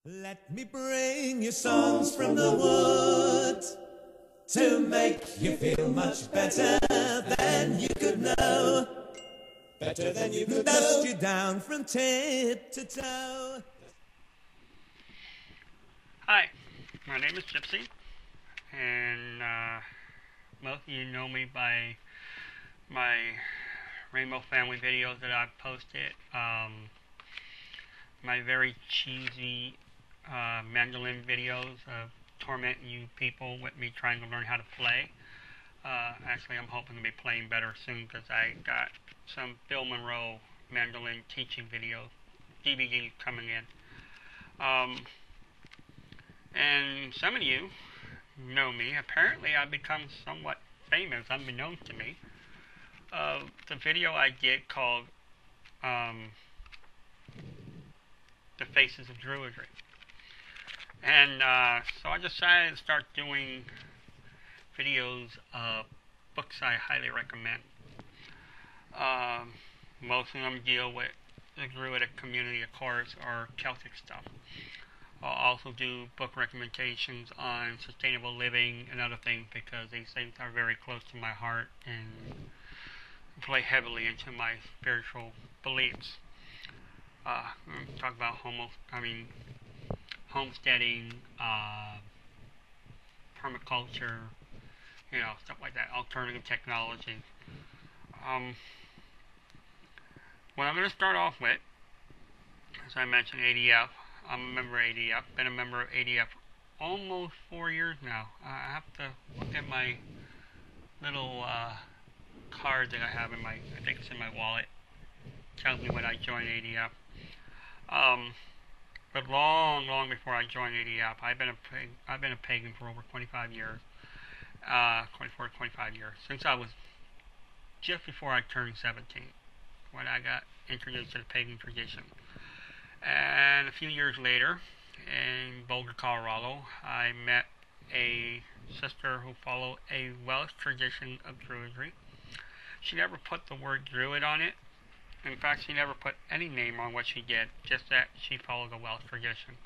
Let me bring you songs from the woods to make you feel much better than you could know. Better than you could dust you down from tip to toe. Hi, my name is Gypsy, and most of you know me by my Rainbow Family videos that I've posted. My very cheesy mandolin videos of tormenting you people with me trying to learn how to play. Actually, I'm hoping to be playing better soon because I got some Bill Monroe mandolin teaching videos, DVDs coming in. And some of you know me. Apparently, I've become somewhat famous, unbeknownst to me. The video I did called The Faces of Druidry. And so I decided to start doing videos of books I highly recommend. Most of them deal with the Druidic community, of course, or Celtic stuff. I'll also do book recommendations on sustainable living and other things because these things are very close to my heart and play heavily into my spiritual beliefs. Talk about homesteading, permaculture, stuff like that, alternative technology. What I'm going to start off with, as I mentioned, ADF. I'm a member of ADF. Been a member of ADF almost 4 years now. I have to look at my little card that I have in I think it's in my wallet. Tells me when I joined ADF. But long before I joined ADF, I've been a pagan for over 25 years. 24 to 25 years. Since I was just before I turned 17, when I got introduced to the pagan tradition. And a few years later, in Boulder, Colorado, I met a sister who followed a Welsh tradition of Druidry. She never put the word Druid on it. In fact, she never put any name on what she did, just that she followed a Welsh tradition.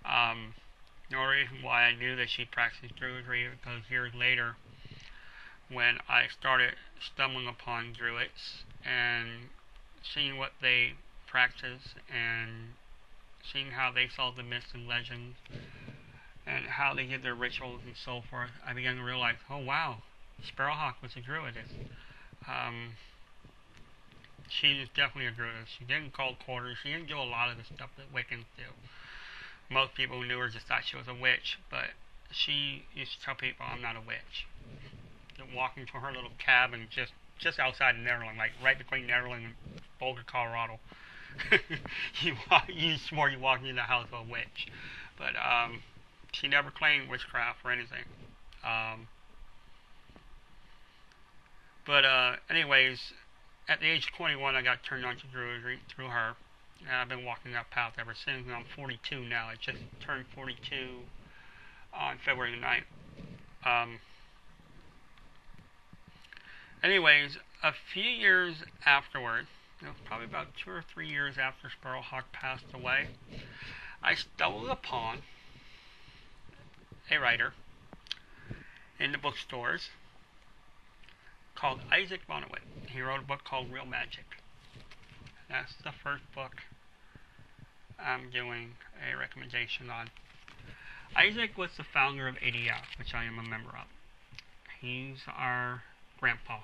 The only reason why I knew that she practiced Druidry because years later, when I started stumbling upon Druids and seeing what they practice and seeing how they saw the myths and legends and how they did their rituals and so forth, I began to realize, oh wow, Sparrowhawk was a druidess. She is definitely a druidess. She didn't call quarters. She didn't do a lot of the stuff that Wiccans do. Most people who knew her just thought she was a witch, but she used to tell people, I'm not a witch. Walk into her little cabin just outside of Netherland, like right between Netherland and Boulder, Colorado. You swore you walked into the house of a witch. But she never claimed witchcraft or anything. Anyways, at the age of 21, I got turned on to Druidry through her. And I've been walking that path ever since. And I'm 42 now. I just turned 42 on February the 9th. Anyways, a few years afterwards, probably about 2 or 3 years after Sparrowhawk passed away, I stumbled upon a writer in the bookstores called Isaac Bonawit. He wrote a book called Real Magic. That's the first book I'm doing a recommendation on. Isaac was the founder of ADF, which I am a member of. He's our grandpa,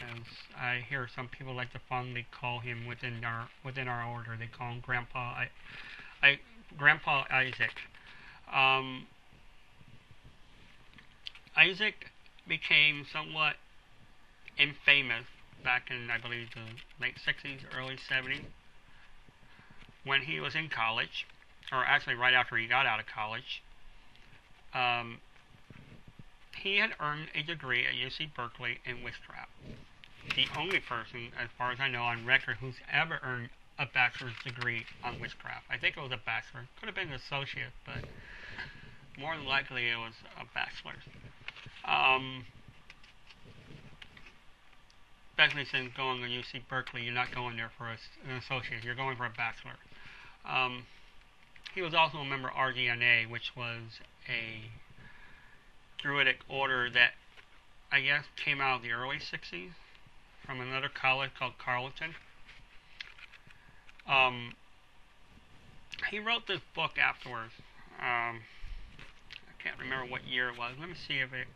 as I hear some people like to fondly call him within our order. They call him Grandpa. Grandpa Isaac. Isaac became somewhat infamous back in, I believe, the late 60s, early 70s, when he was in college, or actually right after he got out of college. He had earned a degree at UC Berkeley in witchcraft. The only person, as far as I know, on record who's ever earned a bachelor's degree on witchcraft. I think it was a bachelor. Could have been an associate, but more than likely it was a bachelor's. Especially since going to UC Berkeley, you're not going there for an associate. You're going for a bachelor. he was also a member of RDNA, which was a Druidic order that I guess came out of the early 60s from another college called Carleton. He wrote this book afterwards. I can't remember what year it was. Let me see if it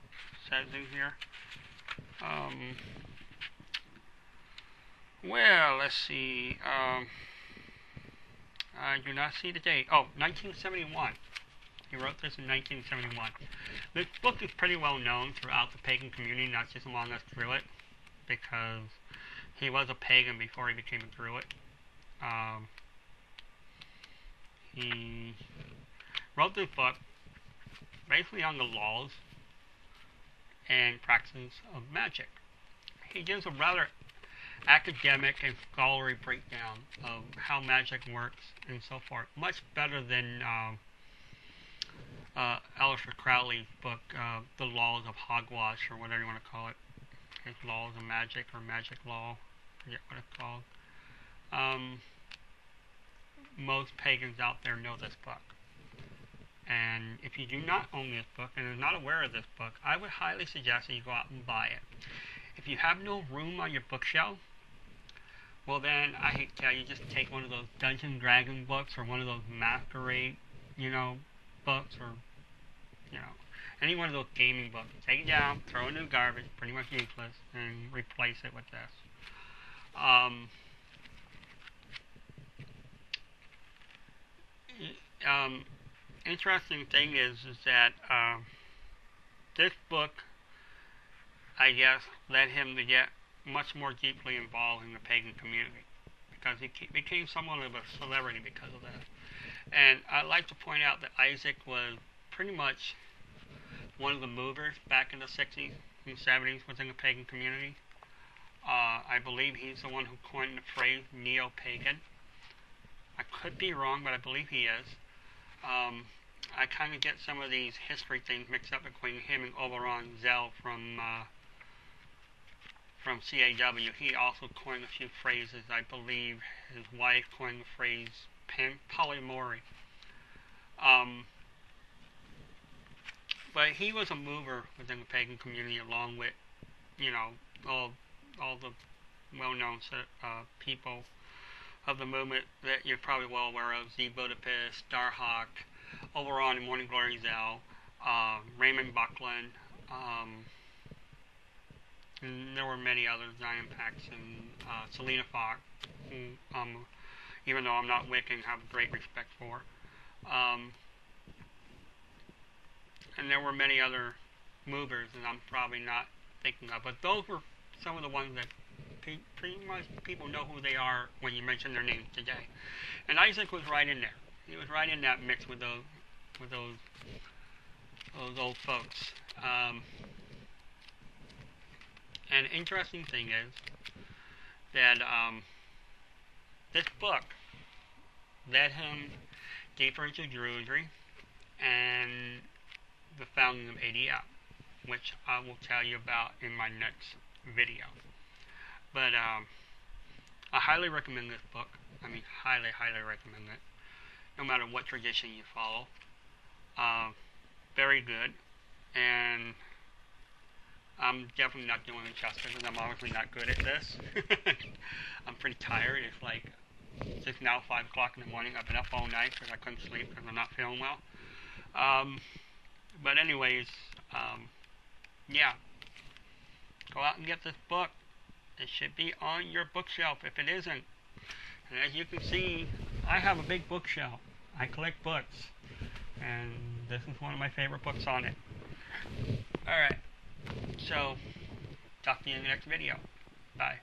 says in here. Well, let's see. I do not see the date. Oh, 1971. He wrote this in 1971. This book is pretty well known throughout the pagan community, not just among us Druid, because he was a pagan before he became a Druid. He wrote this book basically on the laws and practices of magic. He gives a rather academic and scholarly breakdown of how magic works and so forth, much better than Aleister Crowley's book, The Laws of Hogwash, or whatever you want to call it. His Laws of Magic, or Magic Law, I forget what it's called. Most pagans out there know this book. And if you do not own this book and are not aware of this book, I would highly suggest that you go out and buy it. If you have no room on your bookshelf, well then, I hate to tell you, just take one of those Dungeons & Dragons books, or one of those Masquerade, books, or, any one of those gaming books. Take it down, throw it in the garbage, pretty much useless, and replace it with this. Interesting thing is that this book, I guess, led him to get much more deeply involved in the pagan community, because he became somewhat of a celebrity because of that. And I'd like to point out that Isaac was pretty much one of the movers back in the 60s and 70s within the pagan community. I believe he's the one who coined the phrase neo-pagan. I could be wrong, but I believe he is. I kind of get some of these history things mixed up between him and Oberon Zell from CAW. He also coined a few phrases. I believe his wife coined the phrase polyamory. But he was a mover within the pagan community, along with, all the well-known people of the movement that you're probably well aware of: Z Budapest, Starhawk, Oberon and Morning Glory Zell, Raymond Buckland, and there were many others, Zion Paxson, Selena Fox, who, even though I'm not Wiccan, have great respect for. And there were many other movers that I'm probably not thinking of, but those were some of the ones that pretty much people know who they are when you mention their names today. And Isaac was right in there. He was right in that mix with those old folks. And interesting thing is that this book led him deeper into Druidry and the founding of ADF, which I will tell you about in my next video. But I highly recommend this book. I mean, highly, highly recommend it, no matter what tradition you follow. Very good, and I'm definitely not doing it justice, because I'm obviously not good at this. I'm pretty tired. It's like, just now 5 o'clock in the morning. I've been up all night because I couldn't sleep because I'm not feeling well. But anyways, yeah, go out and get this book. It should be on your bookshelf if it isn't. And as you can see, I have a big bookshelf. I collect books, and this is one of my favorite books on it. Alright, so talk to you in the next video. Bye.